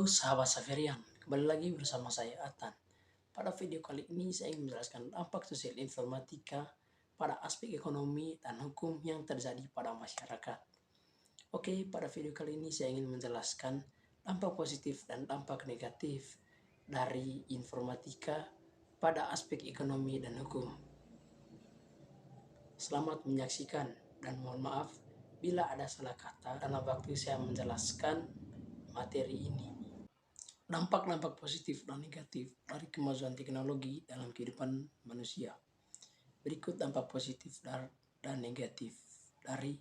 Halo sahabat Saverian, kembali lagi bersama saya Atan. Pada video kali ini saya ingin menjelaskan dampak sosial informatika pada aspek ekonomi dan hukum yang terjadi pada masyarakat. Oke, pada video kali ini saya ingin menjelaskan dampak positif dan dampak negatif dari informatika pada aspek ekonomi dan hukum. Selamat menyaksikan dan mohon maaf bila ada salah kata dalam waktu saya menjelaskan materi ini. Dampak-dampak positif dan negatif dari kemajuan teknologi dalam kehidupan manusia. Berikut dampak positif dan negatif dari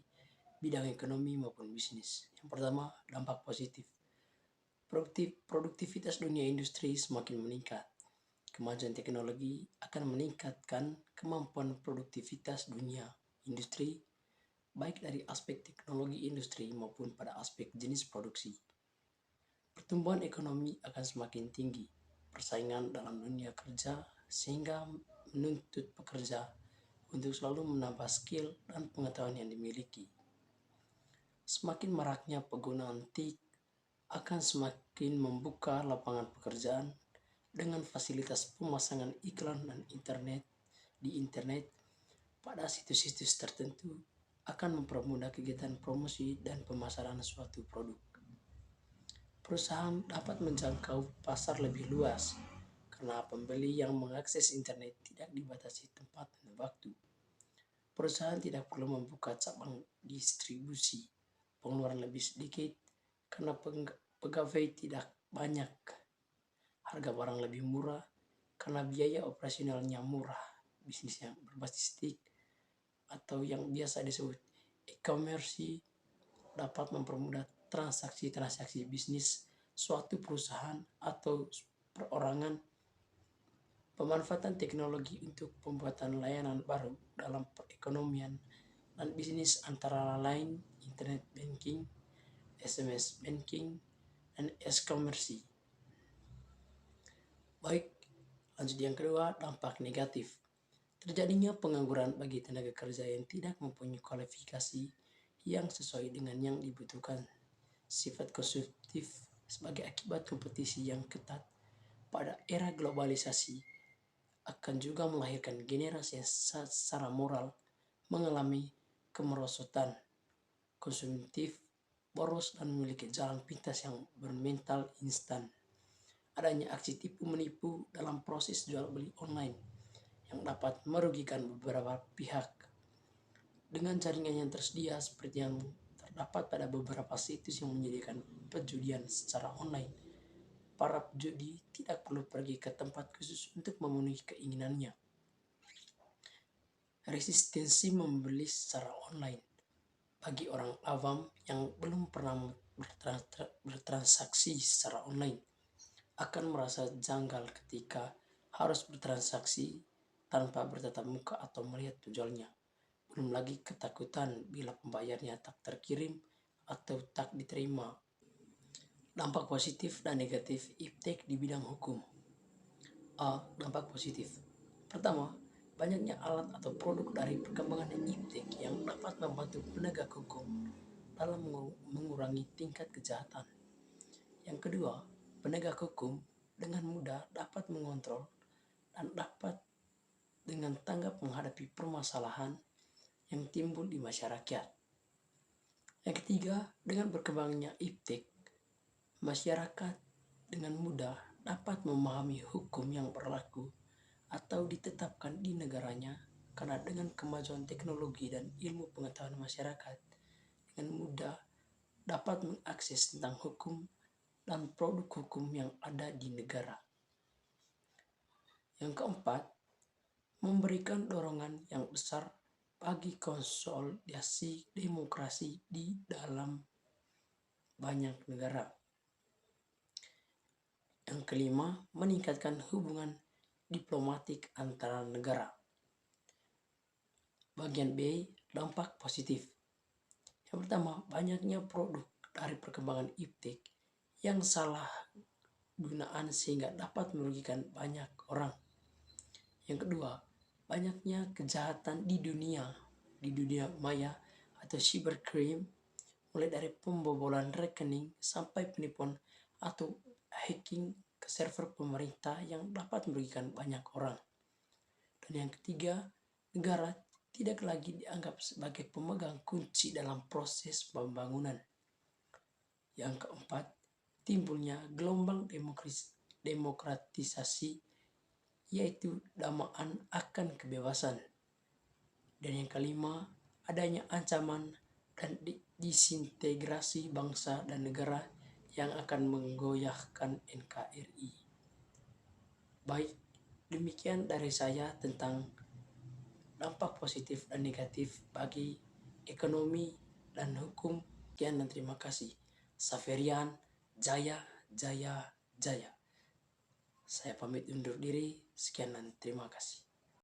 bidang ekonomi maupun bisnis. Yang pertama, dampak positif. Produktivitas dunia industri semakin meningkat. Kemajuan teknologi akan meningkatkan kemampuan produktivitas dunia industri, baik dari aspek teknologi industri maupun pada aspek jenis produksi. Pertumbuhan ekonomi akan semakin tinggi, persaingan dalam dunia kerja sehingga menuntut pekerja untuk selalu menambah skill dan pengetahuan yang dimiliki. Semakin maraknya penggunaan TIK akan semakin membuka lapangan pekerjaan dengan fasilitas pemasangan iklan dan di internet pada situs-situs tertentu akan mempermudah kegiatan promosi dan pemasaran suatu produk. Perusahaan dapat menjangkau pasar lebih luas karena pembeli yang mengakses internet tidak dibatasi tempat dan waktu. Perusahaan tidak perlu membuka cabang distribusi, pengeluaran lebih sedikit karena pegawai tidak banyak. Harga barang lebih murah karena biaya operasionalnya murah. Bisnis yang berbasis TIK atau yang biasa disebut e-commerce dapat mempermudah transaksi-transaksi bisnis suatu perusahaan atau perorangan. Pemanfaatan teknologi untuk pembuatan layanan baru dalam perekonomian dan bisnis antara lain internet banking, SMS banking, dan e-commerce. Baik, lanjut yang kedua, dampak negatif. Terjadinya pengangguran bagi tenaga kerja yang tidak mempunyai kualifikasi yang sesuai dengan yang dibutuhkan. Sifat konsumtif sebagai akibat kompetisi yang ketat pada era globalisasi akan juga melahirkan generasi yang secara moral mengalami kemerosotan, konsumtif, boros, dan memiliki jalan pintas yang bermental instan. Adanya aksi tipu menipu dalam proses jual beli online yang dapat merugikan beberapa pihak. Dengan jaringan yang tersedia seperti yang terdapat pada beberapa situs yang menyediakan perjudian secara online, para pejudi tidak perlu pergi ke tempat khusus untuk memenuhi keinginannya. Resistensi membeli secara online bagi orang awam yang belum pernah bertransaksi secara online akan merasa janggal ketika harus bertransaksi tanpa bertatap muka atau melihat penjualnya. Belum lagi ketakutan bila pembayarnya tak terkirim atau tak diterima. Dampak positif dan negatif iptek di bidang hukum. A. Dampak positif. Pertama, banyaknya alat atau produk dari perkembangan iptek yang dapat membantu penegak hukum dalam mengurangi tingkat kejahatan. Yang kedua, penegak hukum dengan mudah dapat mengontrol dan dapat dengan tanggap menghadapi permasalahan yang timbul di masyarakat. Yang ketiga, dengan berkembangnya iptek, masyarakat dengan mudah dapat memahami hukum yang berlaku atau ditetapkan di negaranya karena dengan kemajuan teknologi dan ilmu pengetahuan masyarakat dengan mudah dapat mengakses tentang hukum dan produk hukum yang ada di negara. Yang keempat, memberikan dorongan yang besar bagi konsolidasi demokrasi di dalam banyak negara. Yang kelima, meningkatkan hubungan diplomatik antara negara. Bagian B, dampak positif. Yang pertama, banyaknya produk dari perkembangan iptek yang salah gunaan sehingga dapat merugikan banyak orang. Yang kedua, banyaknya kejahatan di dunia maya atau cybercrime, mulai dari pembobolan rekening sampai penipuan atau hacking ke server pemerintah yang dapat merugikan banyak orang. Dan yang ketiga, negara tidak lagi dianggap sebagai pemegang kunci dalam proses pembangunan. Yang keempat, timbulnya gelombang demokratisasi, yaitu damaan akan kebebasan. Dan yang kelima, adanya ancaman dan disintegrasi bangsa dan negara yang akan menggoyahkan NKRI. Baik, demikian dari saya tentang dampak positif dan negatif bagi ekonomi dan hukum. Sekian dan terima kasih. Saferian, Jaya, Jaya, Jaya. Saya pamit undur diri. Sekian dan terima kasih.